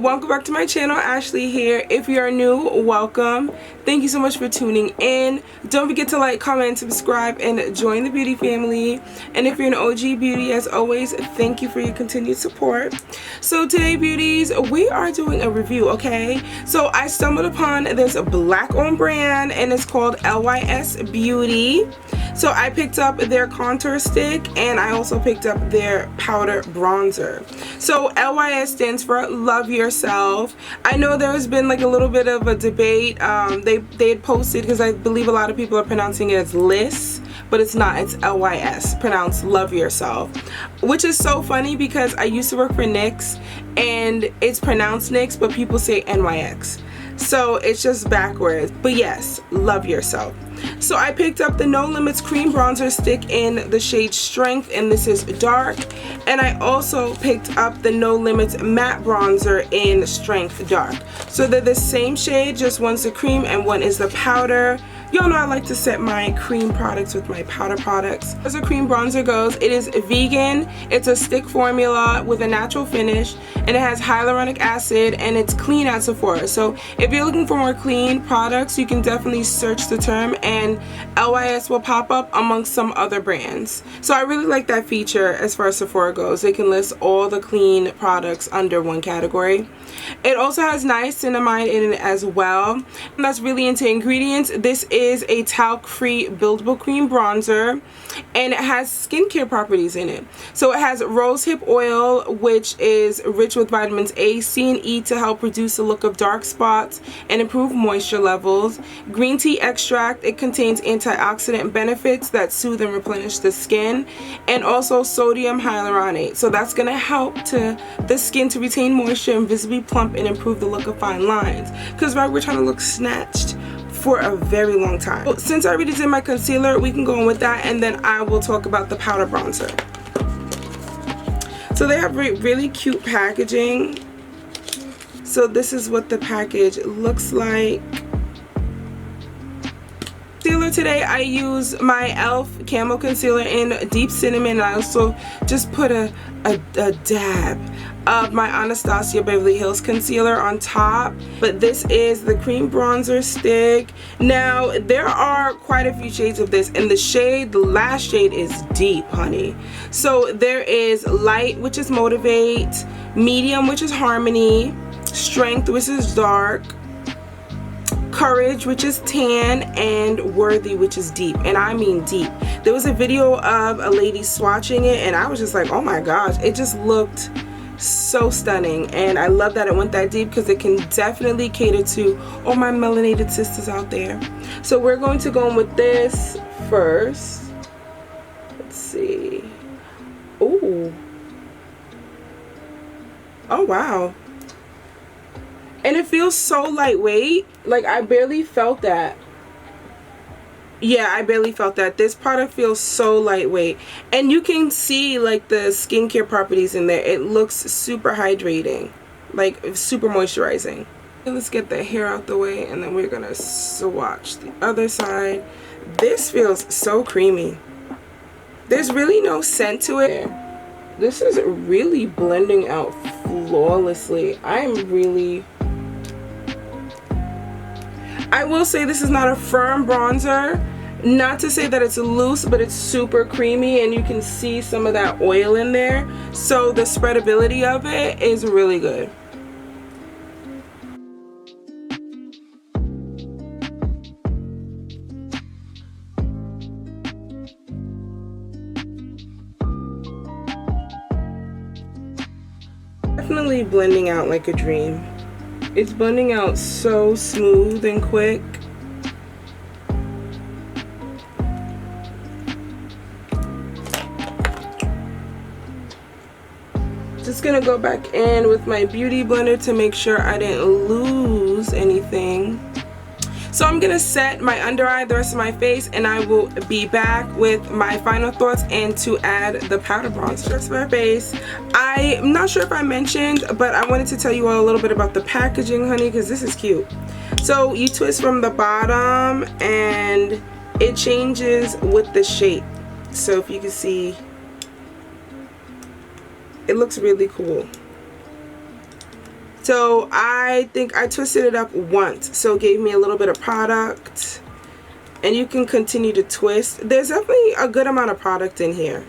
welcome back to my channel. Ashley here. If you are new, welcome. Thank you so much for tuning in. Don't forget to like, comment, subscribe, and join the beauty family. And if you're an OG beauty, as always, thank you for your continued support. So today, beauties, we are doing a review, okay? So I stumbled upon this black owned brand and it's called LYS Beauty. So I picked up their contour stick and I also picked up their powder bronzer. So LYS stands for Love Yourself. I know there has been like a little bit of a debate. They had posted, because I believe a lot of people are pronouncing it as LYS, but it's not. It's LYS, pronounced Love Yourself, which is so funny because I used to work for NYX and it's pronounced NYX, but people say NYX. So it's just backwards. But yes, love yourself. So I picked up the No Limits cream bronzer stick in the shade Strength, and this is dark. And I also picked up the No Limits matte bronzer in Strength dark. So they're the same shade, just one's the cream and one is the powder. Y'all know I like to set my cream products with my powder products. As a cream bronzer goes, it is vegan, it's a stick formula with a natural finish, and it has hyaluronic acid, and it's clean at Sephora. So if you're looking for more clean products, you can definitely search the term and LYS will pop up amongst some other brands. So I really like that feature as far as Sephora goes. They can list all the clean products under one category. It also has niacinamide in it as well. And that's really into ingredients. This is a talc-free buildable cream bronzer, and it has skincare properties in it. So it has rosehip oil, which is rich with vitamins A, C, and E to help reduce the look of dark spots and improve moisture levels. Green tea extract, it contains antioxidant benefits that soothe and replenish the skin, and also sodium hyaluronate. So that's going to help the skin to retain moisture and visibly plump and improve the look of fine lines, because right, we're trying to look snatched for a very long time. Well, since I already did my concealer, we can go on with that, and then I will talk about the powder bronzer. So they have really cute packaging. So this is what the package looks like. Concealer today, I use my e.l.f. Camo Concealer in Deep Cinnamon, and I also just put a dab of my Anastasia Beverly Hills concealer on top. But this is the cream bronzer stick. Now there are quite a few shades of this, and the last shade is deep, honey. So there is light, which is Motivate, medium, which is Harmony, Strength, which is dark, Courage, which is tan, and Worthy, which is deep. And I mean deep. There was a video of a lady swatching it and I was just like, oh my gosh, it just looked so stunning. And I love that it went that deep, because it can definitely cater to all my melanated sisters out there. So we're going to go in with this first. Let's see. Ooh. Oh wow. And it feels so lightweight. Like, I barely felt that. Yeah, I barely felt that. This product feels so lightweight. And you can see like the skincare properties in there. It looks super hydrating. Like super moisturizing. Let's get the hair out the way, and then we're going to swatch the other side. This feels so creamy. There's really no scent to it. This is really blending out flawlessly. I will say this is not a firm bronzer. Not to say that it's loose, but it's super creamy, and you can see some of that oil in there. So the spreadability of it is really good. Definitely blending out like a dream. It's blending out so smooth and quick. Just gonna go back in with my beauty blender to make sure I didn't lose anything. So I'm gonna set my under eye, the rest of my face, and I will be back with my final thoughts and to add the powder bronzer. That's my face. I'm not sure if I mentioned, but I wanted to tell you all a little bit about the packaging, honey, because this is cute. So you twist from the bottom and it changes with the shape. So if you can see, it looks really cool. So I think I twisted it up once, so it gave me a little bit of product, and you can continue to twist. There's definitely a good amount of product in here.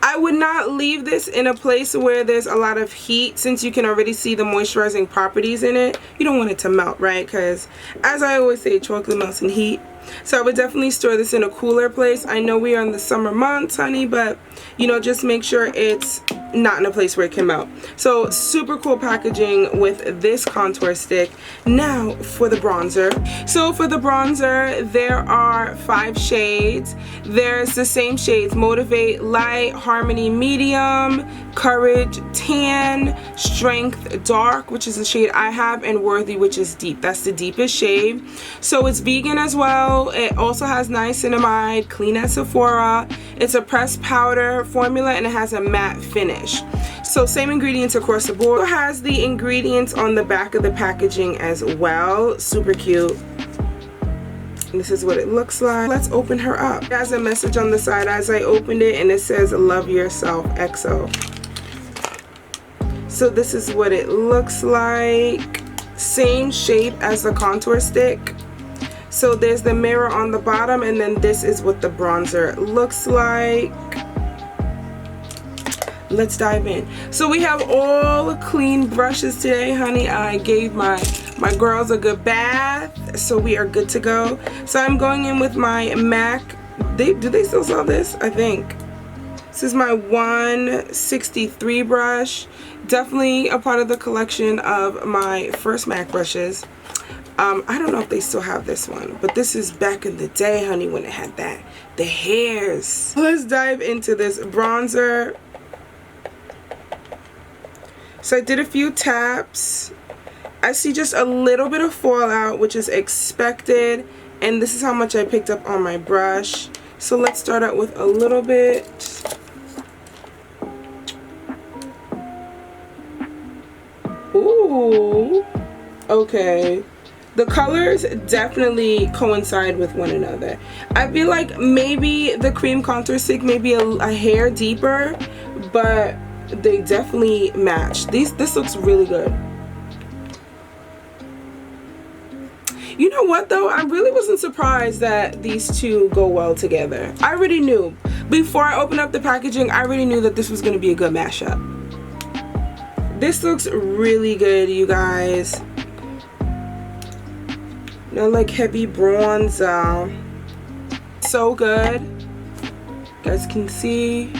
I would not leave this in a place where there's a lot of heat, since you can already see the moisturizing properties in it. You don't want it to melt, right? Because as I always say, chocolate melts in heat. So I would definitely store this in a cooler place. I know we are in the summer months, honey, but you know, just make sure it's not in a place where it can melt. So super cool packaging with this contour stick. Now for the bronzer. So for the bronzer, there are 5 shades. There's the same shades: Motivate Light, Harmony Medium, Courage Tan, Strength Dark, which is the shade I have, and Worthy, which is Deep. That's the deepest shade. So it's vegan as well. It also has niacinamide, clean at Sephora. It's a pressed powder formula, and it has a matte finish. So same ingredients across the board. It has the ingredients on the back of the packaging as well. Super cute. This is what it looks like. Let's open her up. It has a message on the side as I opened it, and it says love yourself XO. So this is what it looks like. Same shape as the contour stick. So there's the mirror on the bottom, and then this is what the bronzer looks like. Let's dive in. So we have all clean brushes today, honey. I gave my girls a good bath, so we are good to go. So I'm going in with my MAC. Do they still sell this? I think. This is my 163 brush. Definitely a part of the collection of my first MAC brushes. I don't know if they still have this one, but this is back in the day, honey, when it had the hairs. Let's dive into this bronzer. So I did a few taps. I see just a little bit of fallout, which is expected, and this is how much I picked up on my brush. So let's start out with a little bit. Ooh, okay. The colors definitely coincide with one another. I feel like maybe the cream contour stick may be a hair deeper, but they definitely match. This looks really good. You know what though? I really wasn't surprised that these two go well together. I already knew. Before I opened up the packaging, I already knew that this was going to be a good mashup. This looks really good, you guys. No, like heavy bronzer. So good. You guys can see.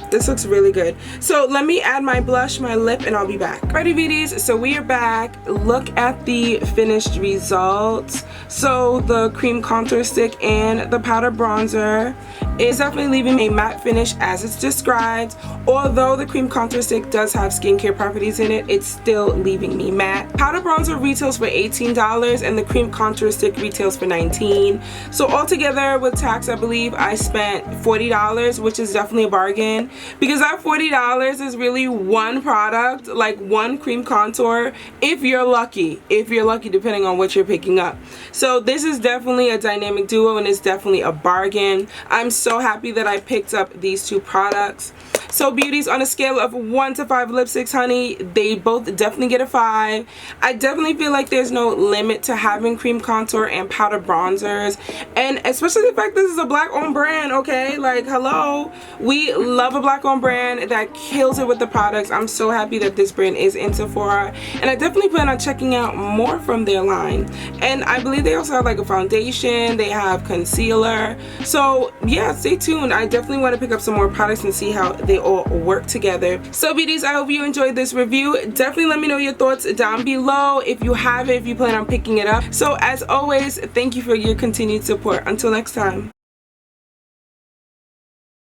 This looks really good. So let me add my blush, my lip, and I'll be back. Alrighty, beauties, so we are back. Look at the finished results. So the cream contour stick and the powder bronzer is definitely leaving a matte finish as it's described. Although the cream contour stick does have skincare properties in it, it's still leaving me matte. Powder bronzer retails for $18 and the cream contour stick retails for $19. So altogether with tax, I believe I spent $40, which is definitely a bargain. Because that $40 is really one product, like one cream contour, if you're lucky, depending on what you're picking up. So this is definitely a dynamic duo, and it's definitely a bargain. I'm so happy that I picked up these two products. So beauties, on a scale of 1 to 5 lipsticks, honey, they both definitely get a 5. I definitely feel like there's no limit to having cream contour and powder bronzers, and especially the fact this is a black owned brand, okay? Like, hello, we love a black owned brand that kills it with the products. I'm so happy that this brand is in Sephora, and I definitely plan on checking out more from their line. And I believe they also have like a foundation, they have concealer. So yeah, stay tuned. I definitely want to pick up some more products and see how they all work together. So beauties, I hope you enjoyed this review. Definitely let me know your thoughts down below if you have it, if you plan on picking it up. So as always, thank you for your continued support. Until next time.